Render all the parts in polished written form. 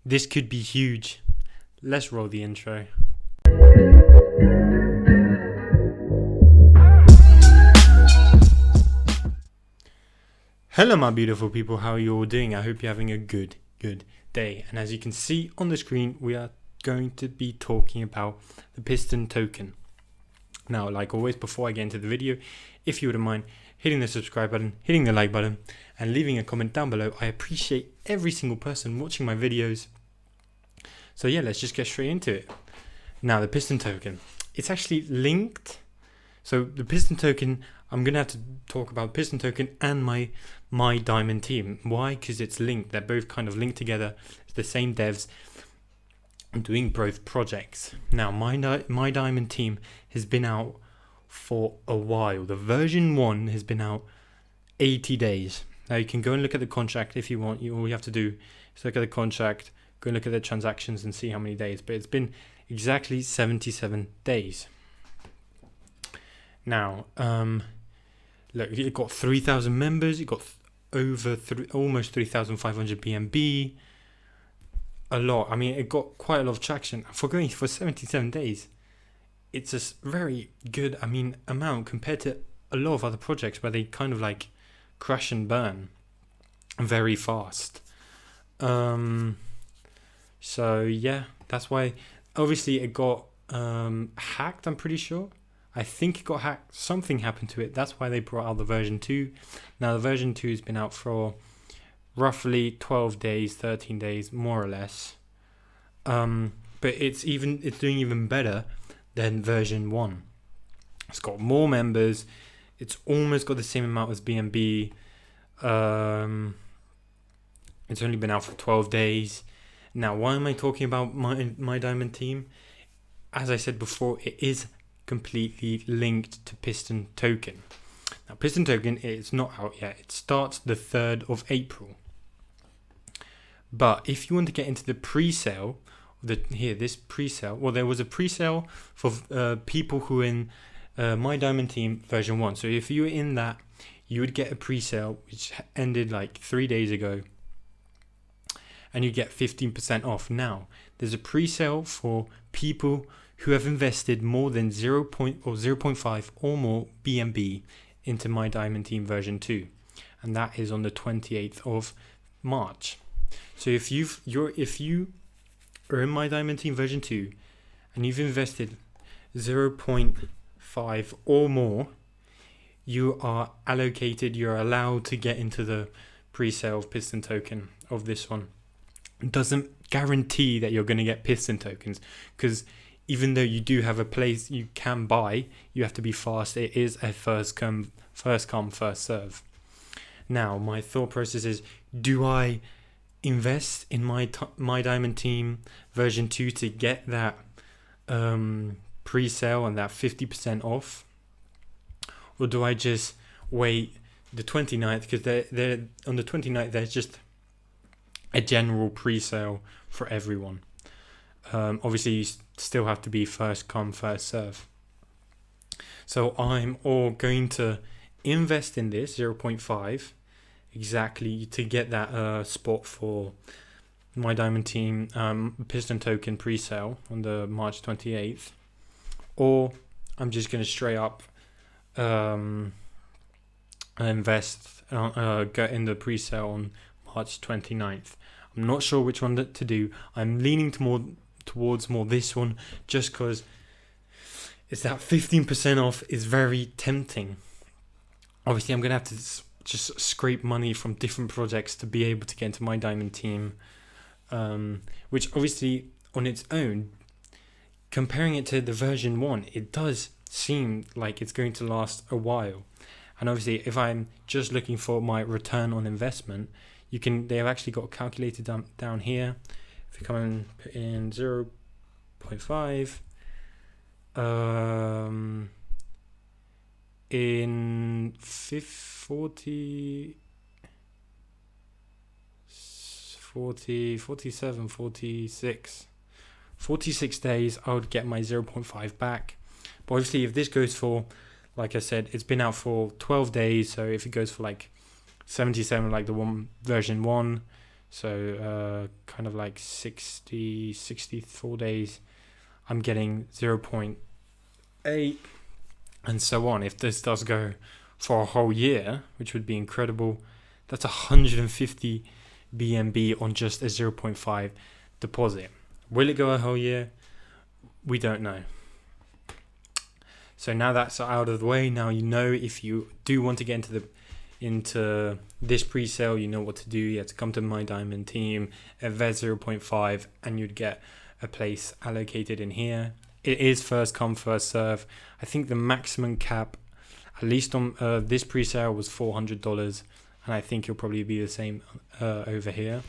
This could be huge. Let's roll the intro. Hello my beautiful people, how are you all doing? I hope you're having a good day. And as you can see on the screen, we are going to be talking about the Piston-Token. Now, like always, before I get into the video, if you wouldn't mind hitting the subscribe button, hitting the like button, and leaving a comment down below. I appreciate every single person watching my videos. So yeah, let's just get straight into it. Now, the Piston-Token. It's actually linked. So the Piston-Token, I'm going to have to talk about Piston-Token and my Diamond team. Why? Because it's linked. They're both kind of linked together. It's the same devs doing both projects. Now, my Diamond team has been out for a while. The version 1 has been out 80 days. Now, you can go and look at the contract if you want. All you have to do is look at the contract, go and look at the transactions and see how many days. But it's been exactly 77 days. Now, look, it got 3,000 members. It got almost 3,500 BNB. A lot. I mean, it got quite a lot of traction for going for 77 days. It's a very good, amount compared to a lot of other projects where they kind of like crash and burn very fast. So yeah, that's why. Obviously, it got hacked. I'm pretty sure. I think it got hacked. Something happened to it. That's why they brought out the version 2. Now, the version 2 has been out for roughly 12 days, 13 days, more or less. But it's doing even better than version 1. It's got more members. It's almost got the same amount as BNB. It's only been out for 12 days. Now, why am I talking about my Diamond team? As I said before, it is completely linked to Piston-Token. Now, Piston-Token is not out yet. It starts the 3rd of April. But if you want to get into the pre-sale, this pre-sale, well, there was a pre-sale for people who are in my Diamond team version 1. So if you were in that, you would get a pre-sale which ended like 3 days ago, and you get 15% off. Now, there's a pre-sale for people who have invested more than 0.5 or more BNB into my Diamond team version 2, and that is on the 28th of March. So if you are in my Diamond team version 2 and you've invested 0.5 or more, you are allocated, you're allowed to get into the pre-sale of Piston-Token of this one. It doesn't guarantee that you're going to get Piston-Tokens, because even though you do have a place you can buy, you have to be fast. It is a first come, first serve. Now, my thought process is, do I invest in my Diamond team version 2 to get that pre-sale and that 50% off? Or do I just wait the 29th? Because they're on the 29th, there's just a general pre-sale for everyone. Obviously, you still have to be first come, first serve. So I'm all going to invest in this 0.5 exactly to get that spot for my Diamond team Piston-Token pre-sale on the March 28th. Or I'm just going to straight up invest, get in the pre-sale on March 29th. I'm not sure which one to do. I'm leaning towards more this one, just because it's that 15% off is very tempting. Obviously, I'm going to have to just scrape money from different projects to be able to get into my Diamond team, which obviously on its own, comparing it to the version 1, it does seem like it's going to last a while. And obviously, if I'm just looking for my return on investment, they have actually got calculated down here. If you come and put in 0.5, in 40, 47, 46 days, I would get my 0.5 back. But obviously, if this goes for, like I said, it's been out for 12 days. So if it goes for like 77, like the version 1, So kind of like 64 days, I'm getting 0.8 and so on. If this does go for a whole year, which would be incredible, that's 150 BNB on just a 0.5 deposit. Will it go a whole year? We don't know. So now that's out of the way, now you know if you do want to get into this pre-sale, you know what to do. You have to come to My Diamond team, invest 0.5, and you'd get a place allocated in here. It is first come, first serve. I think the maximum cap, at least on this pre-sale, was $400, and I think it'll probably be the same over here.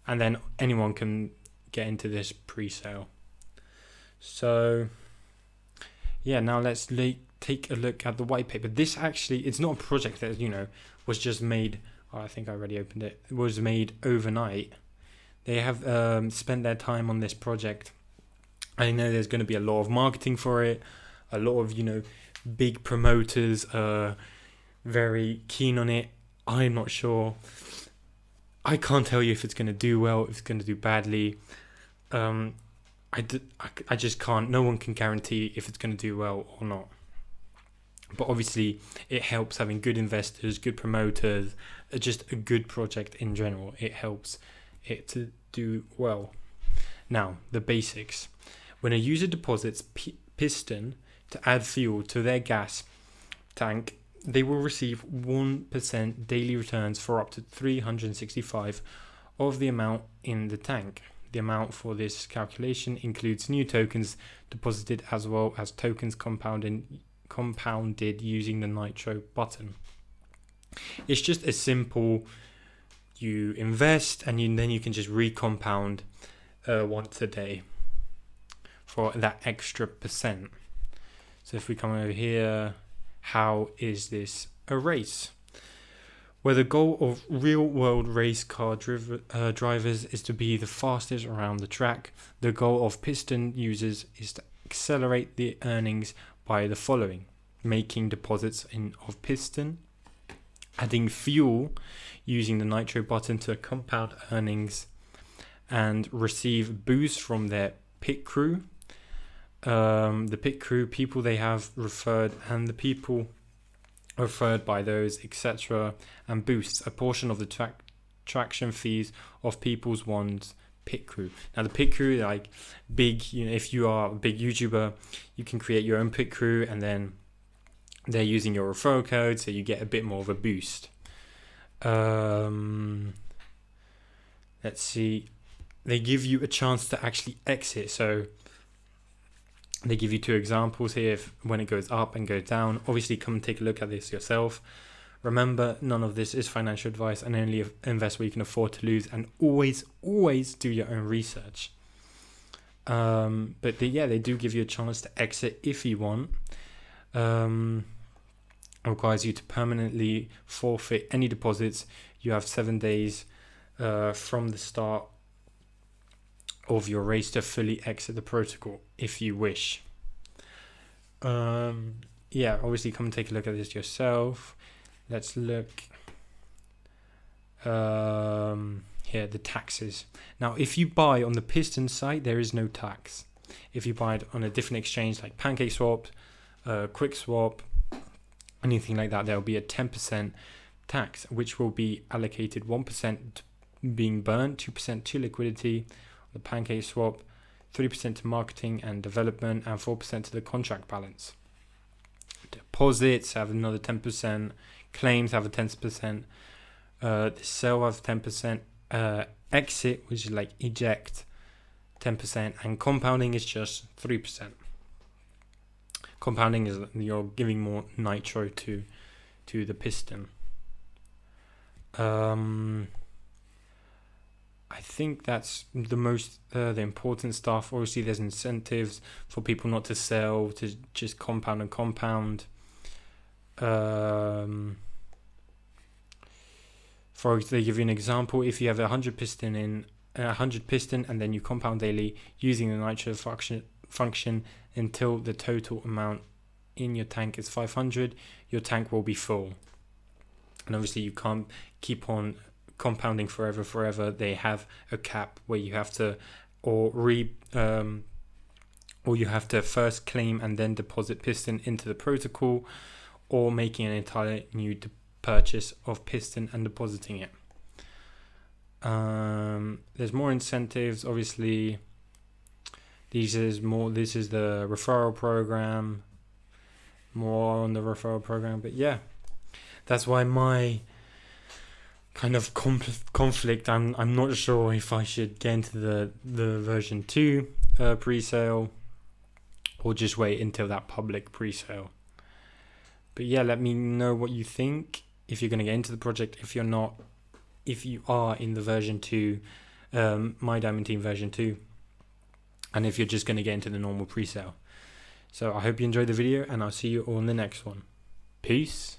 And then anyone can get into this pre-sale. So yeah, now let's take a look at the white paper. This actually, it's not a project that, was just made. Oh, I think I already opened it. It was made overnight. They have spent their time on this project. I know there's going to be a lot of marketing for it. A lot of, big promoters are very keen on it. I'm not sure. I can't tell you if it's going to do well, if it's going to do badly. I just can't. No one can guarantee if it's going to do well or not. But obviously, it helps having good investors, good promoters, just a good project in general. It helps it to do well. Now, the basics. When a user deposits Piston to add fuel to their gas tank, they will receive 1% daily returns for up to 365 of the amount in the tank. The amount for this calculation includes new tokens deposited as well as tokens compounded using the Nitro button. It's just as simple. You invest and then you can just recompound once a day for that extra percent. So if we come over here, how is this a race? Where the goal of real-world race car drivers is to be the fastest around the track, the goal of Piston users is to accelerate the earnings by the following: making deposits of Piston, adding fuel using the Nitro button to compound earnings, and receive boosts from their pit crew. The pit crew, people they have referred, and the people referred by those, etc., and boosts a portion of the traction fees of people's one's pit crew. Now the pit crew, like big, if you are a big YouTuber, you can create your own pit crew, and then they're using your referral code, so you get a bit more of a boost. Let's see. They give you a chance to actually exit. So they give you two examples here when it goes up and goes down. Obviously, come and take a look at this yourself. Remember, none of this is financial advice, and only invest where you can afford to lose, and always do your own research. But they do give you a chance to exit if you want. Requires you to permanently forfeit any deposits. You have 7 days from the start of your race to fully exit the protocol if you wish. Obviously come and take a look at this yourself. Let's look here, the taxes. Now, if you buy on the Piston site, there is no tax. If you buy it on a different exchange like PancakeSwap, QuickSwap, anything like that, there will be a 10% tax, which will be allocated 1% being burnt, 2% to liquidity, the PancakeSwap, 3% to marketing and development, and 4% to the contract balance. Deposits have another 10%, claims have a 10%, the sell have 10%, exit, which is like eject, 10%, and compounding is just 3%. Compounding is you're giving more Nitro to the Piston. I think that's the most the important stuff. Obviously, there's incentives for people not to sell, to just compound and compound. They give you an example. If you have 100 piston and then you compound daily using the Nitro function until the total amount in your tank is 500, your tank will be full. And obviously, you can't keep on compounding forever. They have a cap where you have to or you have to first claim and then deposit Piston into the protocol, or making an entirely new purchase of Piston and depositing it. There's more incentives, obviously. This is the referral program. More on the referral program, but yeah, that's why my kind of conflict. I'm not sure if I should get into the version 2 pre-sale, or just wait until that public pre-sale. But yeah, let me know what you think, if you're going to get into the project, if you're not, if you are in the version 2, My Diamond Team version 2, and if you're just going to get into the normal pre-sale. So I hope you enjoyed the video, and I'll see you all in the next one. Peace.